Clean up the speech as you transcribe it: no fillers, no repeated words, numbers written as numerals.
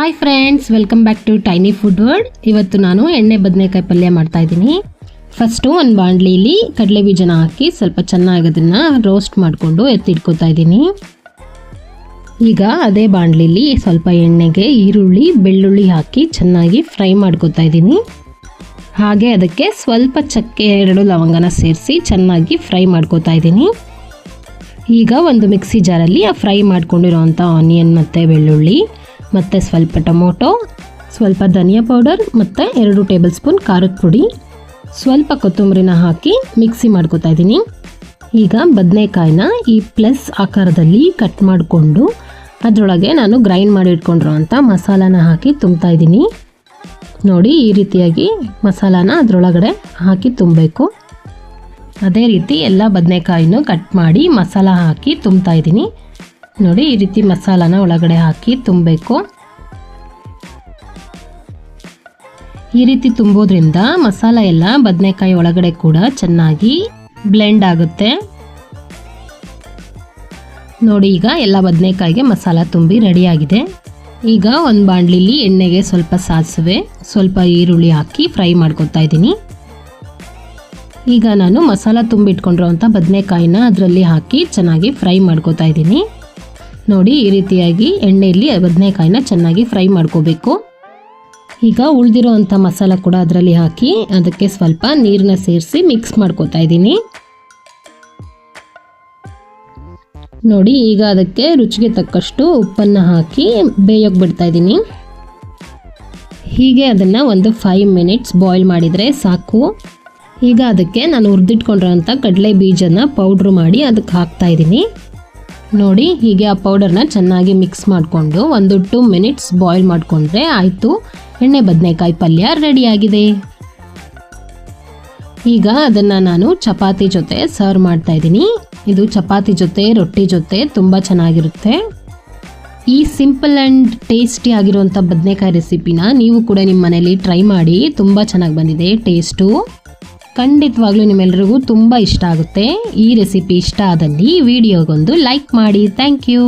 Hi friends, welcome back to tiny food world. ಇವತ್ತು ನಾನು ಎಣ್ಣೆ ಬದನೆಕಾಯಿ ಪಲ್ಯ ಮಾಡ್ತಾ ಇದ್ದೀನಿ. ಫಸ್ಟು ಒಂದು ಬಾಣಲಿಲಿ ಕಡಲೆ ಬೀಜನ ಹಾಕಿ ಸ್ವಲ್ಪ ಚೆನ್ನಾಗಿ ಅದನ್ನು ರೋಸ್ಟ್ ಮಾಡಿಕೊಂಡು ಎತ್ತಿಟ್ಕೋತಾ ಇದ್ದೀನಿ. ಈಗ ಅದೇ ಬಾಣಲಿಲಿ ಸ್ವಲ್ಪ ಎಣ್ಣೆಗೆ ಈರುಳ್ಳಿ ಬೆಳ್ಳುಳ್ಳಿ ಹಾಕಿ ಚೆನ್ನಾಗಿ ಫ್ರೈ ಮಾಡ್ಕೋತಾ ಇದ್ದೀನಿ. ಹಾಗೆ ಅದಕ್ಕೆ ಸ್ವಲ್ಪ ಚಕ್ಕೆ 2 ಲವಂಗನ ಸೇರಿಸಿ ಚೆನ್ನಾಗಿ ಫ್ರೈ ಮಾಡ್ಕೋತಾ ಇದ್ದೀನಿ. ಈಗ ಒಂದು ಮಿಕ್ಸಿ ಜಾರಲ್ಲಿ ಫ್ರೈ ಮಾಡ್ಕೊಂಡಿರೋವಂಥ ಆನಿಯನ್ ಮತ್ತು ಬೆಳ್ಳುಳ್ಳಿ ಮತ್ತು ಸ್ವಲ್ಪ ಟೊಮೊಟೊ, ಸ್ವಲ್ಪ ಧನಿಯಾ ಪೌಡರ್ ಮತ್ತು 2 ಟೇಬಲ್ ಸ್ಪೂನ್ ಖಾರದ ಪುಡಿ, ಸ್ವಲ್ಪ ಕೊತ್ತಂಬರಿನ ಹಾಕಿ ಮಿಕ್ಸಿ ಮಾಡ್ಕೋತಾ ಇದ್ದೀನಿ. ಈಗ ಬದನೆಕಾಯಿನ ಈ ಪ್ಲಸ್ ಆಕಾರದಲ್ಲಿ ಕಟ್ ಮಾಡಿಕೊಂಡು ಅದರೊಳಗೆ ನಾನು ಗ್ರೈಂಡ್ ಮಾಡಿ ಇಟ್ಕೊಂಡಿರೋವಂಥ ಮಸಾಲಾನ ಹಾಕಿ ತುಂಬ್ತಾ ಇದ್ದೀನಿ. ನೋಡಿ, ಈ ರೀತಿಯಾಗಿ ಮಸಾಲಾನ ಅದರೊಳಗಡೆ ಹಾಕಿ ತುಂಬಬೇಕು. ಅದೇ ರೀತಿ ಎಲ್ಲ ಬದನೆಕಾಯಿನೂ ಕಟ್ ಮಾಡಿ ಮಸಾಲ ಹಾಕಿ ತುಂಬ್ತಾ ಇದ್ದೀನಿ. ನೋಡಿ, ಈ ರೀತಿ ಮಸಾಲಾನ ಒಳಗಡೆ ಹಾಕಿ ತುಂಬಬೇಕು. ಈ ರೀತಿ ತುಂಬೋದ್ರಿಂದ ಮಸಾಲ ಎಲ್ಲ ಬದನೆಕಾಯಿ ಒಳಗಡೆ ಕೂಡ ಚೆನ್ನಾಗಿ ಬ್ಲೆಂಡ್ ಆಗುತ್ತೆ. ನೋಡಿ, ಈಗ ಎಲ್ಲ ಬದನೆಕಾಯಿಗೆ ಮಸಾಲ ತುಂಬಿ ರೆಡಿಯಾಗಿದೆ. ಈಗ ಒಂದು ಬಾಣಲಿಲಿ ಎಣ್ಣೆಗೆ ಸ್ವಲ್ಪ ಸಾಸಿವೆ, ಸ್ವಲ್ಪ ಈರುಳ್ಳಿ ಹಾಕಿ ಫ್ರೈ ಮಾಡ್ಕೊತಾ ಇದ್ದೀನಿ. ಈಗ ನಾನು ಮಸಾಲ ತುಂಬಿಟ್ಕೊಂಡಿರೋಂಥ ಬದನೆಕಾಯಿನ ಅದರಲ್ಲಿ ಹಾಕಿ ಚೆನ್ನಾಗಿ ಫ್ರೈ ಮಾಡ್ಕೋತಾ ಇದ್ದೀನಿ. ನೋಡಿ, ಈ ರೀತಿಯಾಗಿ ಎಣ್ಣೆಯಲ್ಲಿ ಬದನೆಕಾಯಿನ ಚೆನ್ನಾಗಿ ಫ್ರೈ ಮಾಡ್ಕೋಬೇಕು. ಈಗ ಉಳಿದಿರೋವಂಥ ಮಸಾಲ ಕೂಡ ಅದರಲ್ಲಿ ಹಾಕಿ ಅದಕ್ಕೆ ಸ್ವಲ್ಪ ನೀರನ್ನ ಸೇರಿಸಿ ಮಿಕ್ಸ್ ಮಾಡ್ಕೋತಾ ಇದ್ದೀನಿ. ನೋಡಿ, ಈಗ ಅದಕ್ಕೆ ರುಚಿಗೆ ತಕ್ಕಷ್ಟು ಉಪ್ಪನ್ನು ಹಾಕಿ ಬೇಯೋಕೆ ಬಿಡ್ತಾ ಇದ್ದೀನಿ. ಹೀಗೆ ಅದನ್ನು ಒಂದು 5 ಮಿನಿಟ್ಸ್ ಬಾಯ್ಲ್ ಮಾಡಿದರೆ ಸಾಕು. ಈಗ ಅದಕ್ಕೆ ನಾನು ಹುರಿದಿಟ್ಕೊಂಡಿರೋಂಥ ಕಡಲೆ ಬೀಜನ ಪೌಡ್ರ್ ಮಾಡಿ ಅದಕ್ಕೆ ಹಾಕ್ತಾ ಇದ್ದೀನಿ. ನೋಡಿ, ಹೀಗೆ ಆ ಪೌಡರ್ನ ಚೆನ್ನಾಗಿ ಮಿಕ್ಸ್ ಮಾಡಿಕೊಂಡು ಒಂದು 2 ಮಿನಿಟ್ಸ್ ಬಾಯ್ಲ್ ಮಾಡಿಕೊಂಡ್ರೆ ಆಯಿತು, ಎಣ್ಣೆ ಬದನೆಕಾಯಿ ಪಲ್ಯ ರೆಡಿಯಾಗಿದೆ. ಈಗ ಅದನ್ನು ನಾನು ಚಪಾತಿ ಜೊತೆ ಸರ್ವ್ ಮಾಡ್ತಾ ಇದ್ದೀನಿ. ಇದು ಚಪಾತಿ ಜೊತೆ ರೊಟ್ಟಿ ಜೊತೆ ತುಂಬ ಚೆನ್ನಾಗಿರುತ್ತೆ. ಈ ಸಿಂಪಲ್ ಆ್ಯಂಡ್ ಟೇಸ್ಟಿ ಆಗಿರುವಂಥ ಬದನೆಕಾಯಿ ರೆಸಿಪಿನ ನೀವು ಕೂಡ ನಿಮ್ಮ ಮನೇಲಿ ಟ್ರೈ ಮಾಡಿ. ತುಂಬ ಚೆನ್ನಾಗಿ ಬಂದಿದೆ ಟೇಸ್ಟು. ಖಂಡಿತವಾಗ್ಲೂ ನಿಮ್ಮೆಲ್ಲರಿಗೂ ತುಂಬ ಇಷ್ಟ ಆಗುತ್ತೆ. ಈ ರೆಸಿಪಿ ಇಷ್ಟ ಆದಲ್ಲಿ ವಿಡಿಯೋಗೊಂದು ಲೈಕ್ ಮಾಡಿ. Thank you.